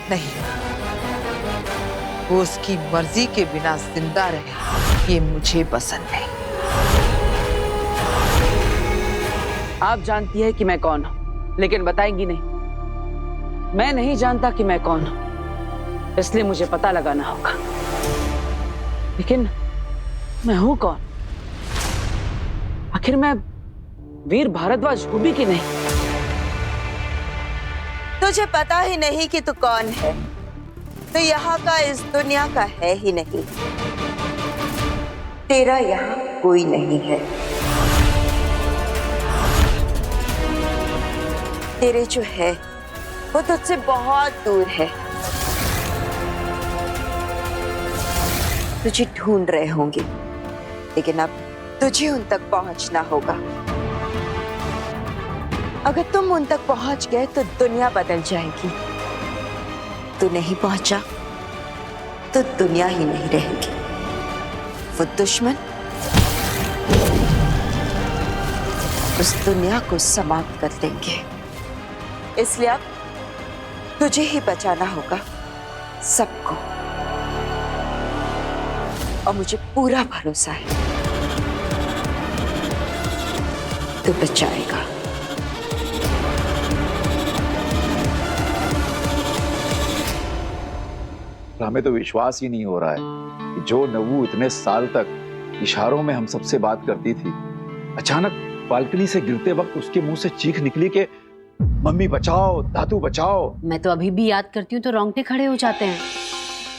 नहीं, वो उसकी मर्जी के बिना जिंदा रहे ये मुझे पसंद नहीं। आप जानती है कि मैं कौन हूं, लेकिन बताएंगी नहीं। मैं नहीं जानता कि मैं कौन हूं, इसलिए मुझे पता लगाना होगा। लेकिन मैं हूं कौन? आखिर मैं वीर भारद्वाज हूं भी कि नहीं? तुझे पता ही नहीं कि तू कौन है, तो यहाँ का इस दुनिया का है ही नहीं। तेरा यहाँ कोई नहीं है। तेरे जो है वो तुझसे बहुत दूर है। तुझे ढूंढ रहे होंगे, लेकिन अब तुझे उन तक पहुंचना होगा। अगर तुम उन तक पहुंच गए तो दुनिया बदल जाएगी। तू नहीं पहुंचा तो दुनिया ही नहीं रहेगी। वो दुश्मन उस दुनिया को समाप्त कर देंगे। इसलिए अब तुझे ही बचाना होगा सबको, और मुझे पूरा भरोसा है तू बचाएगा। हमें तो विश्वास ही नहीं हो रहा है कि जो नव्वू इतने साल तक इशारों में हम सबसे बात करती थी, अचानक बालकनी से गिरते वक्त उसके मुंह से चीख निकली कि मम्मी बचाओ, दादू बचाओ। मैं तो अभी भी याद करती हूँ तो रोंगटे खड़े हो जाते हैं।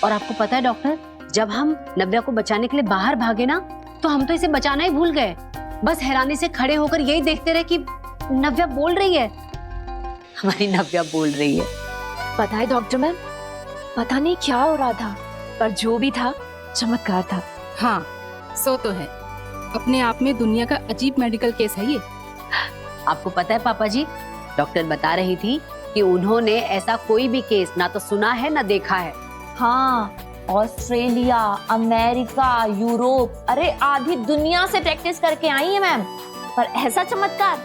और आपको पता है डॉक्टर, जब हम नव्या को बचाने के लिए बाहर भागे ना, तो हम तो इसे बचाना ही भूल गए। बस हैरानी से खड़े होकर यही देखते रहे कि नव्या बोल रही है। हमारी नव्या बोल रही है। पता है डॉक्टर मैम, पता नहीं क्या हो रहा था, पर जो भी था चमत्कार था। हाँ, सो तो है। अपने आप में दुनिया का अजीब मेडिकल केस है ये। आपको पता है पापा जी, डॉक्टर बता रही थी कि उन्होंने ऐसा कोई भी केस ना तो सुना है ना देखा है। हाँ, ऑस्ट्रेलिया, अमेरिका, यूरोप, अरे आधी दुनिया से प्रैक्टिस करके आई है मैम, पर ऐसा चमत्कार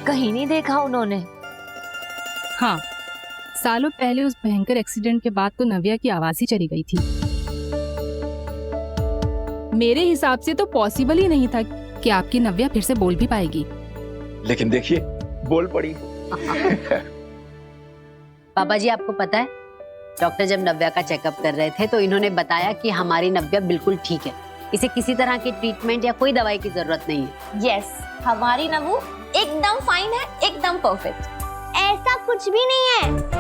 कहीं नहीं देखा उन्होंने। हाँ, सालों पहले उस भयंकर एक्सीडेंट के बाद तो नव्या की आवाज ही चली गई थी। मेरे हिसाब से तो पॉसिबल ही नहीं था कि आपकी नव्या फिर से बोल भी पाएगी। लेकिन देखिए, बोल पड़ी। पापा जी आपको पता है, डॉक्टर जब नव्या का चेकअप कर रहे थे तो इन्होंने बताया कि हमारी नव्या बिल्कुल ठीक है, इसे किसी तरह की ट्रीटमेंट या कोई दवाई की जरूरत नहीं है। यस, हमारी नव्वू एकदम फाइन है, एकदम परफेक्ट। ऐसा कुछ भी नहीं है।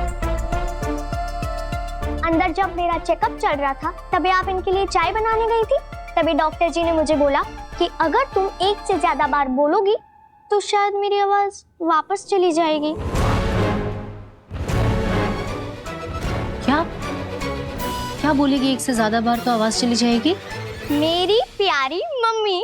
अंदर जब मेरा चेकअप चल रहा था तभी आप इनके लिए चाय बनाने गई थी। तभी डॉक्टर जी ने मुझे बोला कि अगर तुम एक से ज्यादा बार बोलोगी तो शायद मेरी आवाज वापस चली जाएगी। क्या क्या बोलेगी? एक से ज्यादा बार तो आवाज चली जाएगी। मेरी प्यारी मम्मी।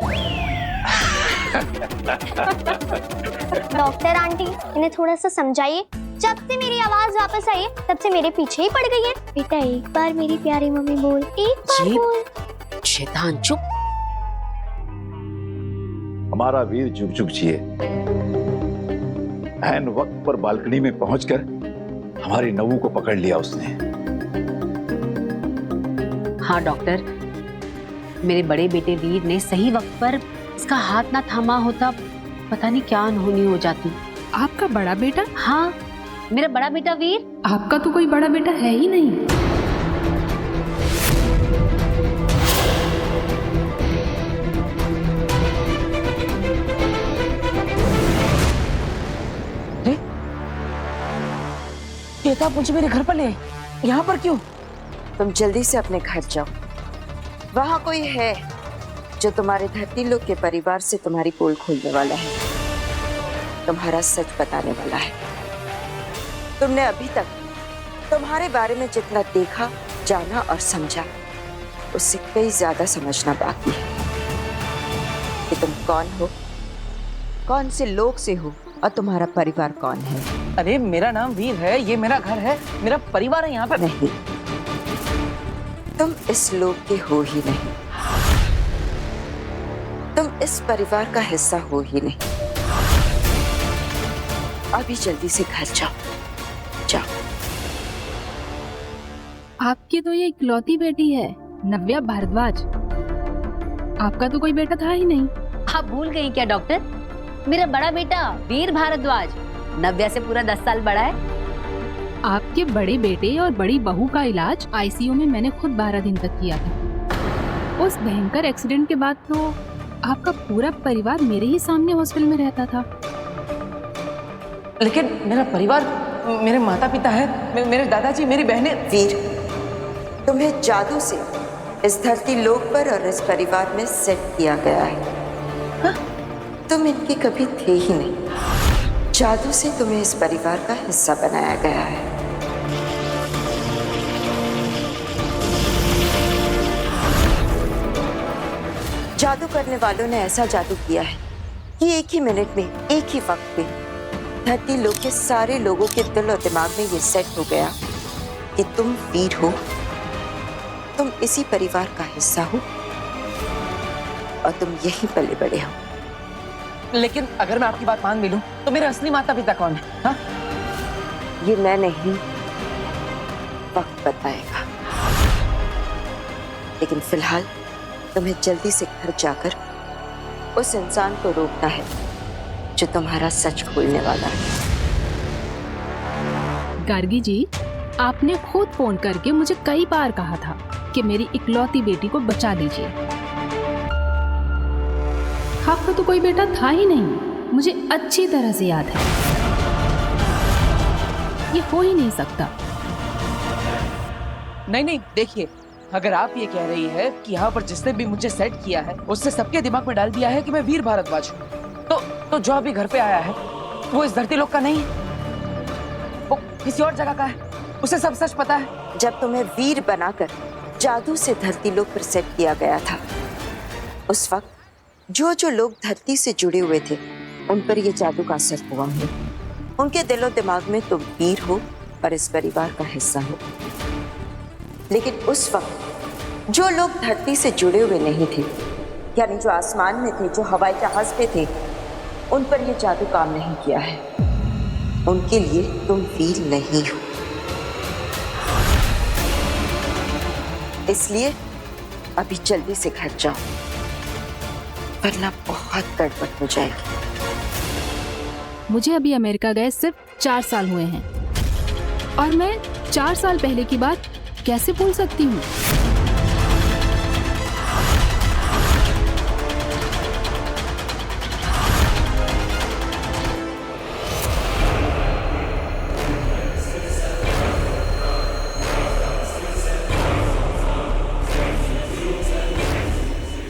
डॉक्टर आंटी, इन्हें थोड़ा सा समझाइए। जब से मेरी आवाज वापस आई है तब से मेरे पीछे ही पड़ गई है। बेटा एक बार मेरी प्यारी मम्मी बोल, एक बार बोल। शैतान चुप। हमारा वीर जुग जुग जिए। ऐन वक्त पर बालकनी में पहुंचकर हमारी नव्वू को पकड़ लिया उसने। हाँ डॉक्टर, मेरे बड़े बेटे वीर ने सही वक्त पर इसका हाथ ना थामा होता, पता नहीं क्या अनहोनी हो जाती। आपका बड़ा बेटा? हाँ, मेरा बड़ा बेटा वीर। आपका तो कोई बड़ा बेटा है ही नहीं। ये तो आप मुझे मेरे घर पर ले आए, यहाँ पर क्यों? तुम जल्दी से अपने घर जाओ। वहां कोई है जो तुम्हारे धरती लोग के परिवार से तुम्हारी पोल खोलने वाला है, तुम्हारा सच बताने वाला है। तुमने अभी तक तुम्हारे बारे में जितना देखा, जाना और समझा, उससे कई ज्यादा समझना बाकी है कि तुम कौन हो, कौन से लोग से हो और तुम्हारा परिवार कौन है। अरे मेरा नाम वीर है, ये मेरा घर है, मेरा परिवार है यहाँ पर। नहीं, तुम इस लोग के हो ही नहीं, तुम इस परिवार का हिस्सा हो ही नहीं। अभी जल्दी से घर जाओ, जाओ। आपकी तो ये इकलौती बेटी है, नव्या भारद्वाज। आपका तो कोई बेटा था ही नहीं। आप भूल गई क्या डॉक्टर? मेरा बड़ा बेटा वीर भारद्वाज नव्या से पूरा 10 साल बड़ा है। आपके बड़े बेटे और बड़ी बहू का इलाज आईसीयू में मैंने खुद 12 दिन तक किया था। उस भयंकर एक्सीडेंट के बाद तो आपका पूरा परिवार मेरे ही सामने हॉस्पिटल में रहता था। लेकिन मेरा परिवार, मेरे माता पिता है, मेरे दादाजी, मेरी बहनें। वीर, तुम्हें जादू से इस धरती लोक पर और इस परिवार में सेट किया गया है। हाँ? तुम इनके कभी थे ही नहीं। जादू से तुम्हें इस परिवार का हिस्सा बनाया गया है। जादू करने वालों ने ऐसा जादू किया है कि एक ही मिनट में, एक ही वक्त में धरती लोक के सारे लोगों के दिल और दिमाग में ये सेट हो गया कि तुम वीर हो, तुम इसी परिवार का हिस्सा हो और तुम यहीं पले बड़े हो। लेकिन अगर मैं आपकी बात मान भी लूं तो मेरे असली माता पिता कौन है? हाँ? ये मैं नहीं, वक्त बताएगा। लेकिन फिलहाल तुम्हें जल्दी से घर जाकर उस इंसान को रोकना है जो तुम्हारा सच खोलने वाला है। गार्गी जी, आपने खुद फोन करके मुझे कई बार कहा था कि मेरी इकलौती बेटी को बचा लीजिए। आपका तो कोई बेटा था ही नहीं, मुझे अच्छी तरह से याद है। ये हो ही नहीं सकता। नहीं, देखिए, अगर आप ये कह रही है कि यहाँ पर जिसने भी मुझे सेट किया है उससे सबके दिमाग में डाल दिया है कि मैं वीर भारद्वाज हूँ, तो जो अभी घर पे आया है वो इस धरती लोक का नहीं है, वो किसी और जगह का है। उसे सब सच पता है। जब तुम्हें वीर बनाकर जादू से धरती लोक पर सेट किया गया था, उस वक्त जो लोग धरती से जुड़े हुए थे उन पर यह जादू का असर हुआ है। उनके दिलो दिमाग में तुम वीर हो और इस परिवार का हिस्सा हो। लेकिन उस वक्त जो लोग धरती से जुड़े हुए नहीं थे, यानी जो आसमान में थे, जो हवाई जहाज पे थे, उन पर यह जादू काम नहीं किया है। उनके लिए तुम वीर नहीं हो। इसलिए अभी जल्दी से घर जाओ, वरना बहुत गड़बड़ हो जाएगी। मुझे अभी अमेरिका गए सिर्फ 4 साल हुए हैं और मैं 4 साल पहले की बात कैसे भूल सकती हूँ?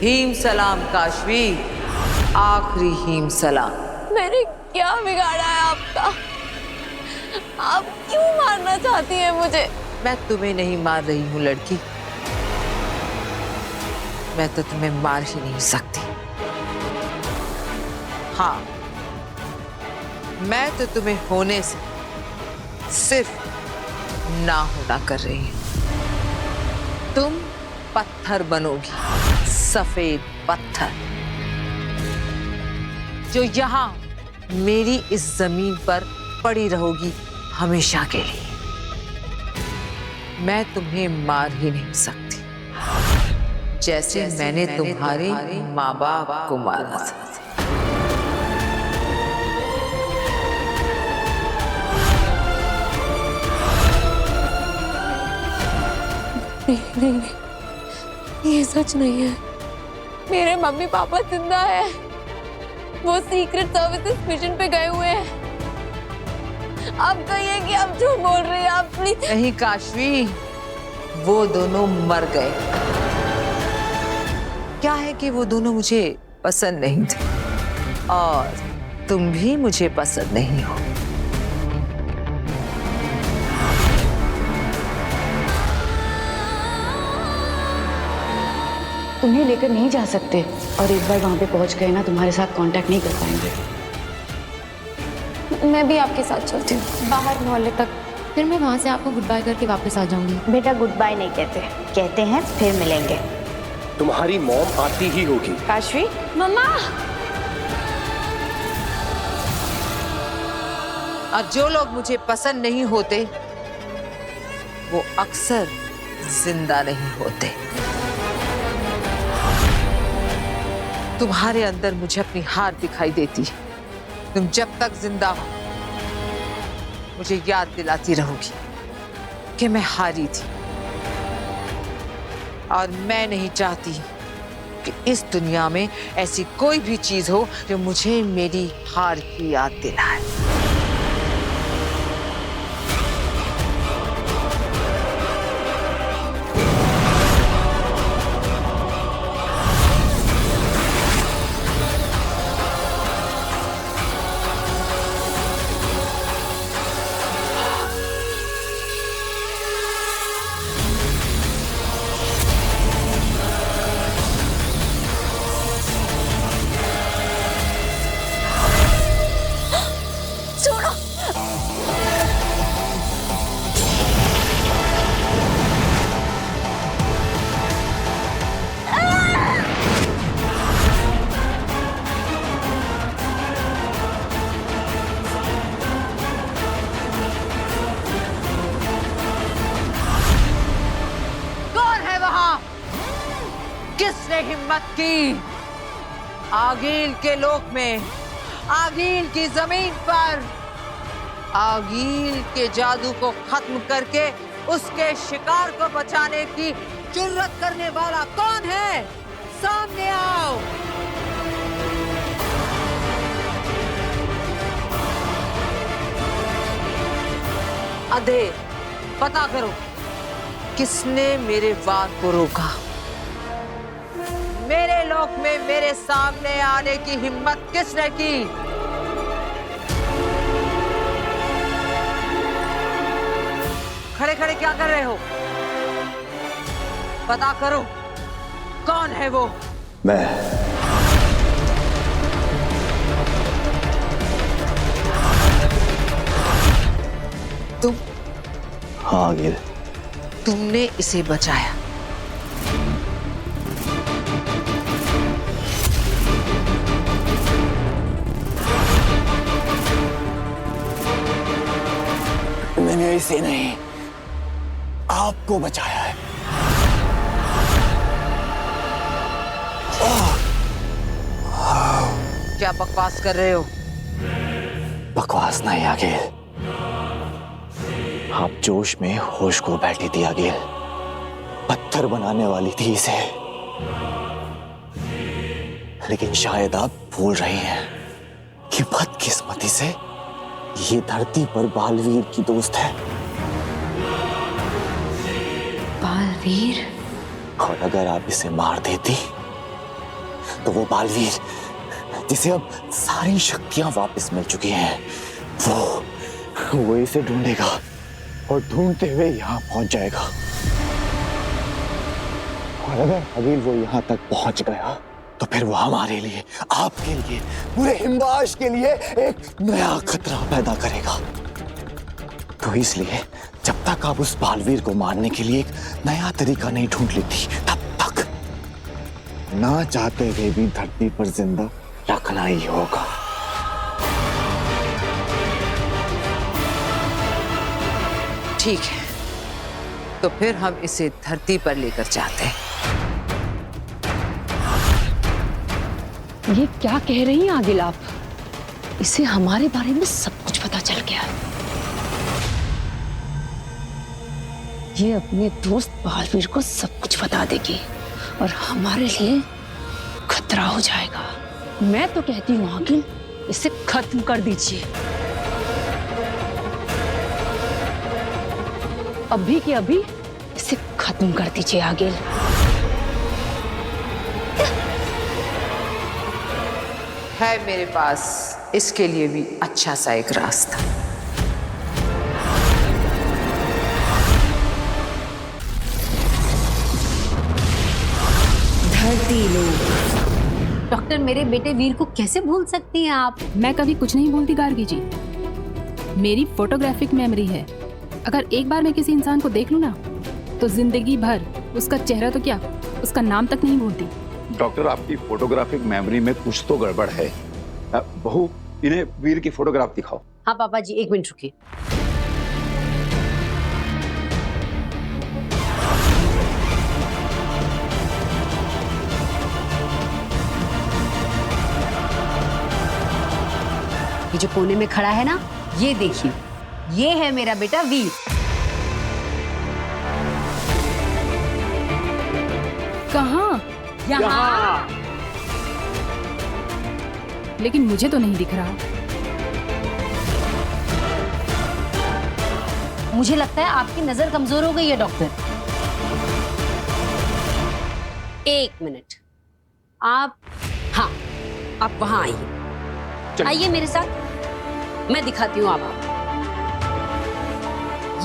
हीम सलाम काशवी, आखिरी हीम सलाम। मैंने क्या बिगाड़ा है आपका? आप क्यों मारना चाहती हैं मुझे? मैं तुम्हें नहीं मार रही हूँ लड़की, मैं तो तुम्हें मार ही नहीं सकती। हाँ, मैं तो तुम्हें होने से सिर्फ ना होना कर रही हूँ। तुम पत्थर बनोगी, सफेद पत्थर, जो यहाँ मेरी इस जमीन पर पड़ी रहोगी हमेशा के लिए। मैं तुम्हें मार ही नहीं सकती, जैसे मैंने तुम्हारे माँ बाप को मारा था। नहीं, ये सच नहीं है। मेरे मम्मी पापा जिंदा है, वो सीक्रेट सर्विसेज मिशन पे गए हुए हैं। आप कहिए कि आप झूठ बोल रही हैं, आप प्लीज। नहीं काशवी, वो दोनों मर गए। क्या है कि वो दोनों मुझे पसंद नहीं थे और तुम भी मुझे पसंद नहीं हो। तुम्हें लेकर नहीं जा सकते और एक बार वहां पे पहुंच गए ना, तुम्हारे साथ कांटेक्ट नहीं कर पाएंगे। मैं भी आपके साथ चलती हूँ बाहर मोहल्ले तक, फिर मैं वहाँ से आपको गुड बाय करके वापस आ जाऊंगी। बेटा गुड बाय नहीं कहते, कहते हैं फिर मिलेंगे। तुम्हारी मॉम आती ही होगी। काशवी, मम्मा। और जो लोग मुझे पसंद नहीं होते वो अक्सर जिंदा नहीं होते। तुम्हारे अंदर मुझे अपनी हार दिखाई देती है। तुम जब तक जिंदा हो मुझे याद दिलाती रहोगी कि मैं हारी थी, और मैं नहीं चाहती कि इस दुनिया में ऐसी कोई भी चीज हो जो मुझे मेरी हार की याद दिलाए। किसने हिम्मत की आगील के लोक में, आगील की जमीन पर, आगील के जादू को खत्म करके उसके शिकार को बचाने की जुर्रत करने वाला कौन है? सामने आओ। अधे पता करो किसने मेरे वार को रोका। मेरे लोक में मेरे सामने आने की हिम्मत किसने की? खड़े खड़े क्या कर रहे हो? पता करो कौन है वो? मैं। तुम? हाँ आगिल। तुमने इसे बचाया। मैंने इसे नहीं, आपको बचाया है। क्या बकवास कर रहे हो? बकवास नहीं आगिल, आप जोश में होश को बैठी थी आगिल। पत्थर बनाने वाली थी इसे, लेकिन शायद आप भूल रही हैं कि बदकिस्मती से ये धरती पर बालवीर की दोस्त है। बालवीर? और अगर आप इसे मार देती तो वो बालवीर जिसे अब सारी शक्तियां वापस मिल चुकी हैं, वो इसे ढूंढेगा और ढूंढते हुए यहाँ पहुंच जाएगा। और अगर अभी वो यहाँ तक पहुंच गया तो फिर वो हमारे लिए, आपके लिए, पूरे हिमवाश के लिए एक नया खतरा पैदा करेगा। तो इसलिए जब तक आप उस बालवीर को मारने के लिए एक नया तरीका नहीं ढूंढ लेती, तब तक ना चाहते हुए भी धरती पर जिंदा रखना ही होगा। ठीक है, तो फिर हम इसे धरती पर लेकर जाते हैं। ये क्या कह रही हैं आगिल आप? इसे हमारे बारे में सब कुछ पता चल गया है। ये अपने दोस्त बालवीर को सब कुछ बता देगी और हमारे लिए खतरा हो जाएगा। मैं तो कहती हूँ आगिल, इसे खत्म कर दीजिए। अभी के अभी इसे खत्म कर दीजिए आगिल। है मेरे पास इसके लिए भी अच्छा सा एक रास्ता। धरती लोग। डॉक्टर, मेरे बेटे वीर को कैसे भूल सकती हैं आप? मैं कभी कुछ नहीं भूलती गार्गी जी। मेरी फोटोग्राफिक मेमोरी है। अगर एक बार मैं किसी इंसान को देख लूं ना, तो जिंदगी भर उसका चेहरा तो क्या, उसका नाम तक नहीं भूलती। डॉक्टर, आपकी फोटोग्राफिक मेमोरी में कुछ तो गड़बड़ है। बहू, इन्हें वीर की फोटोग्राफ दिखाओ। हाँ पापा जी, एक मिनट रुकिए। जो कोने में खड़ा है ना, ये देखिए, ये है मेरा बेटा वीर। कहाँ? यहाँ। लेकिन मुझे तो नहीं दिख रहा। मुझे लगता है आपकी नजर कमजोर हो गई है डॉक्टर। एक मिनट, आप, हाँ, आप वहां आइए, आइए मेरे साथ, मैं दिखाती हूँ आपको।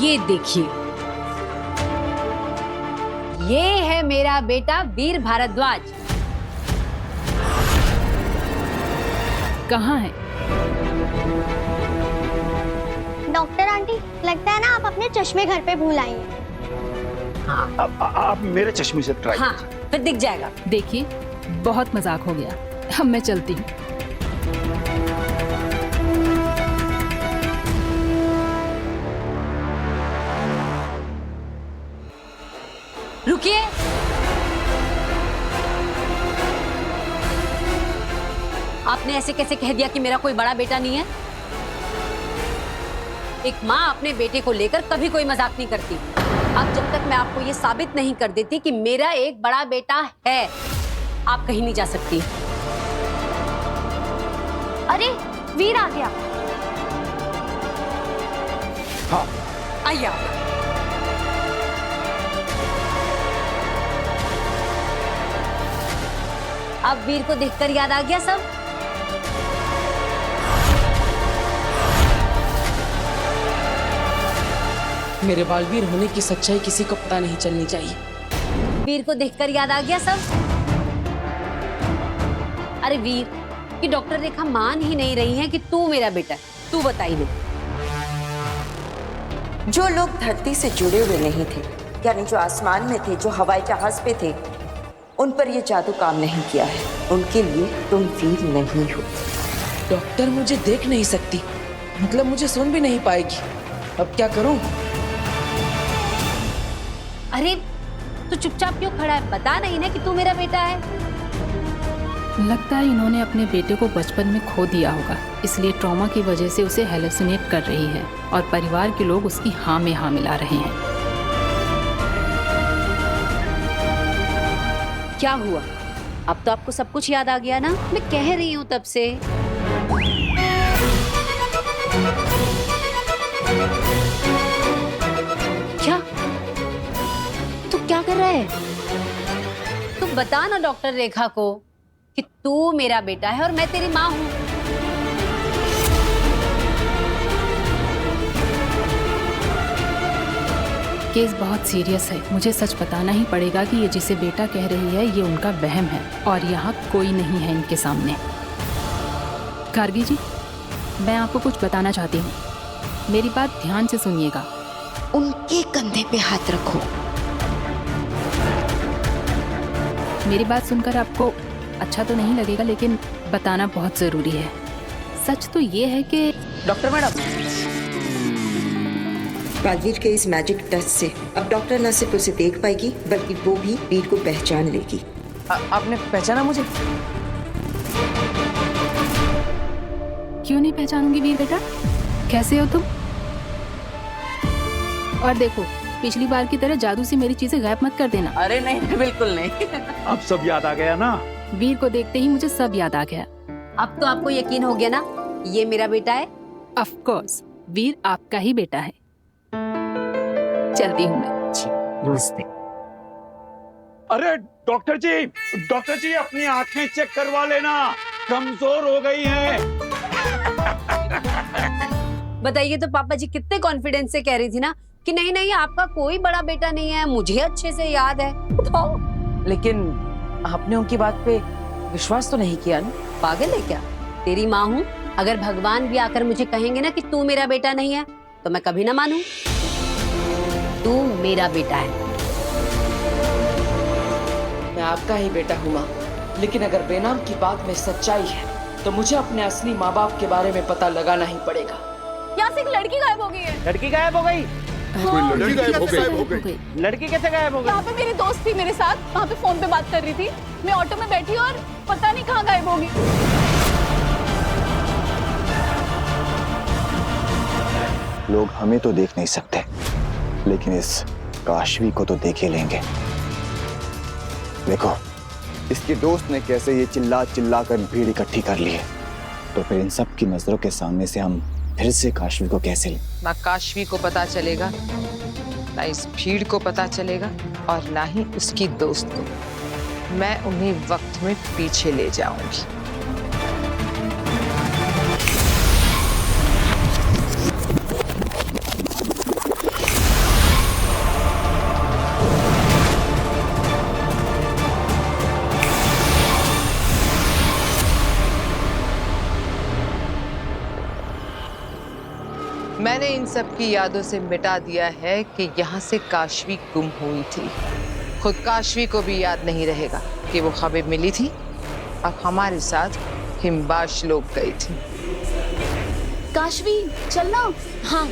ये देखिए, ये है मेरा बेटा वीर भारद्वाज। कहाँ है? डॉक्टर आंटी, लगता है ना आप अपने चश्मे घर पे भूल आई हैं। आप मेरे चश्मे से ट्राई हाँ, फिर दिख जाएगा। देखिए, बहुत मजाक हो गया, अब मैं चलती हूँ। रुकिए, आपने ऐसे कैसे कह दिया कि मेरा कोई बड़ा बेटा नहीं है? एक माँ अपने बेटे को लेकर कभी कोई मजाक नहीं करती। अब जब तक मैं आपको ये साबित नहीं कर देती कि मेरा एक बड़ा बेटा है, आप कहीं नहीं जा सकती। अरे वीर आ गया। हाँ। आइए आप। अब वीर को देखकर याद आ गया सब? मेरे बालवीर होने की सच्चाई किसी को पता नहीं चलनी चाहिए। वीर को देखकर याद आ गया सब? अरे वीर, कि डॉक्टर रेखा मान ही नहीं रही है कि तू मेरा बेटा है। तू बताई दे। जो लोग धरती से जुड़े हुए नहीं थे, यानी जो आसमान में थे, जो हवाई जहाज पे थे, उन पर यह जादू काम नहीं किया है। उनके लिए तुम वीर नहीं हो। डॉक्टर मुझे देख नहीं सकती, मतलब मुझे सुन भी नहीं पाएगी। अब क्या करूं? अरे तू चुपचाप क्यों खड़ा है? बता नहीं ना कि तू मेरा बेटा है। लगता है इन्होंने अपने बेटे को बचपन में खो दिया होगा, इसलिए ट्रॉमा की वजह से उसे हेलुसिनेट कर रही है और परिवार के लोग उसकी हाँ में हाँ मिला रहे हैं। क्या हुआ? अब तो आपको सब कुछ याद आ गया ना? मैं कह रही हूँ तब से। क्या? तू क्या कर रहा है? तू बता ना डॉक्टर रेखा को कि तू मेरा बेटा है और मैं तेरी माँ हूँ। केस बहुत सीरियस है, मुझे सच बताना ही पड़ेगा कि ये जिसे बेटा कह रही है ये उनका वहम है और यहाँ कोई नहीं है इनके सामने। गार्गी जी, मैं आपको कुछ बताना चाहती हूँ, मेरी बात ध्यान से सुनिएगा। उनके कंधे पे हाथ रखो। मेरी बात सुनकर आपको अच्छा तो नहीं लगेगा, लेकिन बताना बहुत जरूरी है। सच तो ये है कि डॉक्टर मैडम, बालवीर के इस मैजिक टच से अब डॉक्टर न सिर्फ उसे देख पाएगी, बल्कि वो भी वीर को पहचान लेगी। आपने पहचाना मुझे? क्यों नहीं पहचानूंगी वीर बेटा? कैसे हो तुम? और देखो, पिछली बार की तरह जादू से मेरी चीजें गायब मत कर देना। अरे नहीं, बिल्कुल नहीं। अब सब याद आ गया ना? वीर को देखते ही मुझे सब याद आ गया। अब तो आपको यकीन हो गया ना ये मेरा बेटा है? ऑफ कोर्स, वीर आपका ही बेटा है। चलती हूँ मैं। नमस्ते। अरे डॉक्टर जी अपनी आंखें चेक करवा लेना, कमजोर हो गई हैं। बताइए तो पापा जी कितने कॉन्फिडेंस से कह रही थी ना कि नहीं नहीं आपका कोई बड़ा बेटा नहीं है, मुझे अच्छे से याद है। बताओ। लेकिन आपने उनकी बात पे विश्वास तो नहीं किया ना? पागल है क्या? तेरी माँ हूँ, अगर भगवान भी आकर मुझे कहेंगे ना कि तू मेरा बेटा नहीं है तो मैं कभी ना मानूं। तू मेरा बेटा है। मैं आपका ही बेटा हूँ माँ, लेकिन अगर बेनाम की बात में सच्चाई है तो मुझे अपने असली माँ बाप के बारे में पता लगाना ही पड़ेगा। यहाँ से एक लड़की गायब हो गई है। लड़की गायब हो गई? लड़की गायब हो गई। लड़की कैसे गायब हो गई? यहाँ पे मेरी दोस्त थी मेरे साथ, वहाँ पे फोन पे बात कर रही थी। मैं ऑटो में बैठी और पता नहीं कहाँ गायब हो गई। लोग हमें तो देख नहीं सकते, लेकिन इस काशवी को तो देख ही लेंगे। देखो इसके दोस्त ने कैसे ये चिल्ला चिल्ला कर भीड़ इकट्ठी कर ली है, तो फिर इन सब की नजरों के सामने से हम फिर से काशवी को कैसे लें? ना काशवी को पता चलेगा, ना इस भीड़ को पता चलेगा, और ना ही उसकी दोस्त को। मैं उन्हें वक्त में पीछे ले जाऊंगी। मैंने इन सब की यादों से मिटा दिया है कि यहाँ से काशवी गुम हुई थी। खुद काशवी को भी याद नहीं रहेगा कि वो खबर मिली थी और हमारे साथ हिमबाश लोग गई थी। काशवी चलना। हाँ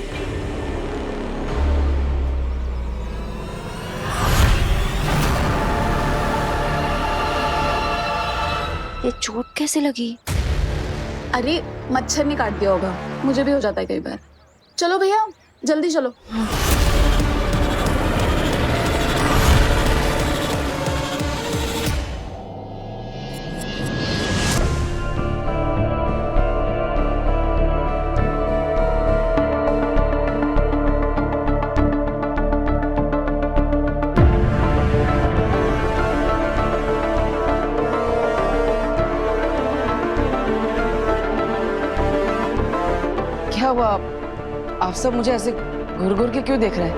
ये चोट कैसे लगी? अरे मच्छर ने काट दिया होगा, मुझे भी हो जाता है कई बार। चलो भैया जल्दी चलो। क्या हुआ? आप सब मुझे ऐसे घूर घूर के क्यों देख रहे हैं?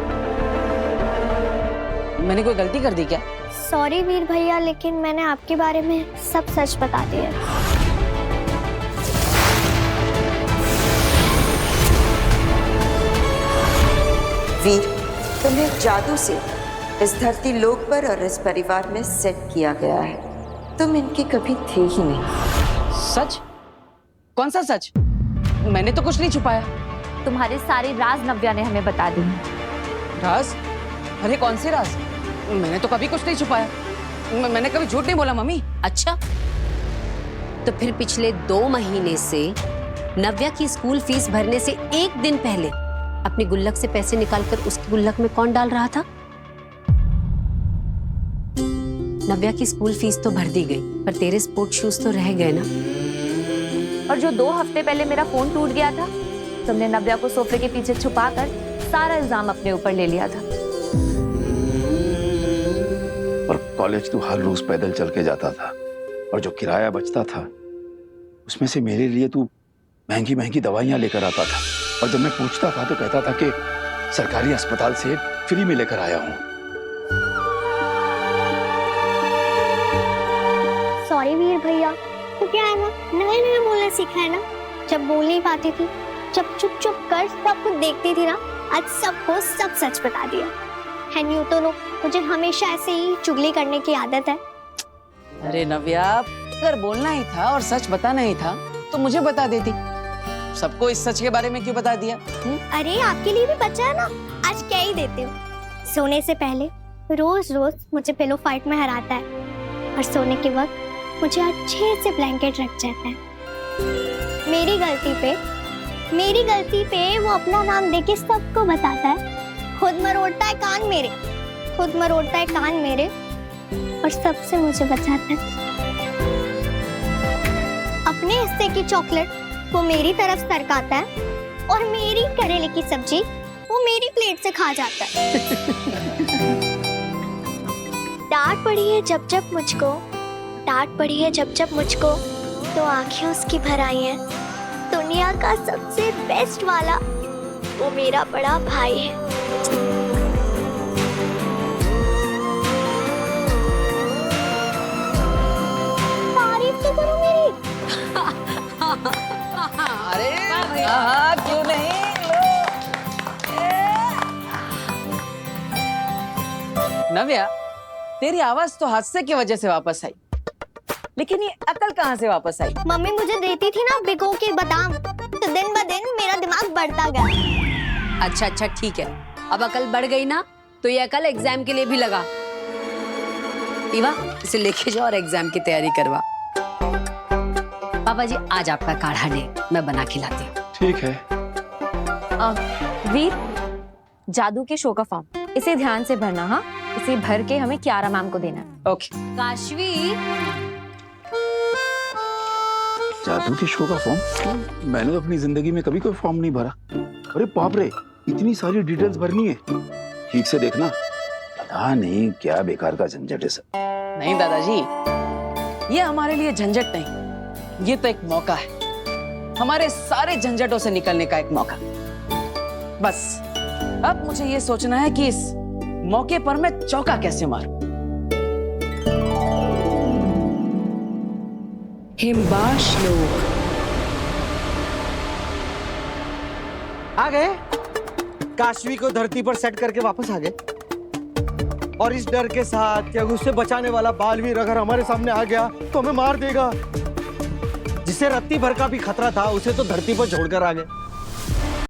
मैंने कोई गलती कर दी क्या? सॉरी वीर भैया, लेकिन मैंने आपके बारे में सब सच बता दिया। वीर, तुम्हें जादू से इस धरती लोक पर और इस परिवार में सेट किया गया है। तुम इनके कभी थे ही नहीं। सच? कौन सा सच? मैंने तो कुछ नहीं छुपाया। तुम्हारे सारे राज नव्या ने हमें बता दी। राज? अरे कौन से राज? मैंने तो कभी कुछ नहीं छुपाया। मैंने कभी झूठ नहीं बोला मम्मी। अच्छा, तो फिर पिछले 2 महीने से नव्या की स्कूल फीस भरने से 1 दिन पहले अपनी गुल्लक से पैसे निकालकर उसकी गुल्लक में कौन डाल रहा था? नव्या की स्कूल फीस तो भर दी गई, पर तेरे स्पोर्ट शूज तो रह गए ना। और जो 2 हफ्ते पहले मेरा फोन टूट गया था, तुमने नव्या को सोफे के पीछे छुपाकर सारा इल्जाम अपने ऊपर ले लिया था। और कॉलेज तू हर रोज पैदल चल के जाता था, और जो किराया बचता था उसमें से मेरे लिए तू महंगी महंगी दवाइयां लेकर आता था। और जब मैं पूछता था तो कहता था कि सरकारी अस्पताल से फ्री में लेकर आया हूं। सॉरी वीर भैया, तो क्या है ना, नया नया बोलना सीखा है ना। जब बोल नहीं पाती थी, जब चुप चुप कर सब कुछ देखती थी ना, आज सबको सब सच बता दिया। है न्यू तो नो, मुझे हमेशा ऐसे ही चुगली करने की आदत है। अरे नव्या, अगर बोलना ही था और सच बताना ही था तो मुझे बता देती। सबको इस सच के बारे में क्यों बता दिया? अरे आपके लिए भी बचा है ना, आज क्या ही देते हो। सोने से पहले रोज रोज मुझे पिलो फाइट में हराता है, और सोने के वक्त मुझे अच्छे से ब्लैंकेट रख जाता है। मेरी गलती पे वो अपना नाम देके सबको बताता है। खुद मरोड़ता है कान मेरे, और सबसे मुझे बचाता है। अपने हिस्से की चॉकलेट वो मेरी तरफ सरकाता है, और मेरी करेले की सब्जी वो मेरी प्लेट से खा जाता है। डांट पड़ी है जब जब मुझको, तो आंखें उसकी भर आई हैं। दुनिया का सबसे बेस्ट वाला वो मेरा बड़ा भाई है। तारीफ तो करो मेरी। अरे क्यों नहीं? नव्या, तेरी आवाज तो हादसे की वजह से वापस आई, लेकिन ये अकल कहाँ से वापस आई? मम्मी मुझे देती थी ना भिगो के बादाम, तो दिन ब दिन मेरा दिमाग बढ़ता गया। अच्छा ठीक है, अब अकल बढ़ गई ना, तो ये अकल एग्जाम के लिए भी लगा। ईवा, इसे लेके जाओ और एग्जाम की तैयारी करवा। पापा जी, आज आपका काढ़ा ले, मैं बना के लाती हूँ। ठीक है। वीर, जादू के शो का फॉर्म, इसे ध्यान से भरना। हाँ, इसे भर के हमें कियारा मैम को देना है। ओके। काशवी, जादू के शो का फॉर्म? मैंने तो अपनी जिंदगी में कभी कोई फॉर्म नहीं भरा। अरे बाप रे, इतनी सारी डिटेल्स भरनी है। ठीक से देखना, पता नहीं क्या बेकार का झंझट है सब। नहीं दादाजी, ये हमारे लिए झंझट नहीं, ये तो एक मौका है, हमारे सारे झंझटों से निकलने का एक मौका। बस अब मुझे ये सोचना है कि इस मौके पर मैं चौका कैसे मारूं। हिमबाश लोग आ गए। काशवी को धरती पर सेट करके वापस आ गए, और इस डर के साथ कि उससे बचाने वाला बालवीर अगर हमारे सामने आ गया तो हमें मार देगा। जिसे रत्ती भर का भी खतरा था उसे तो धरती पर छोड़कर आ गए।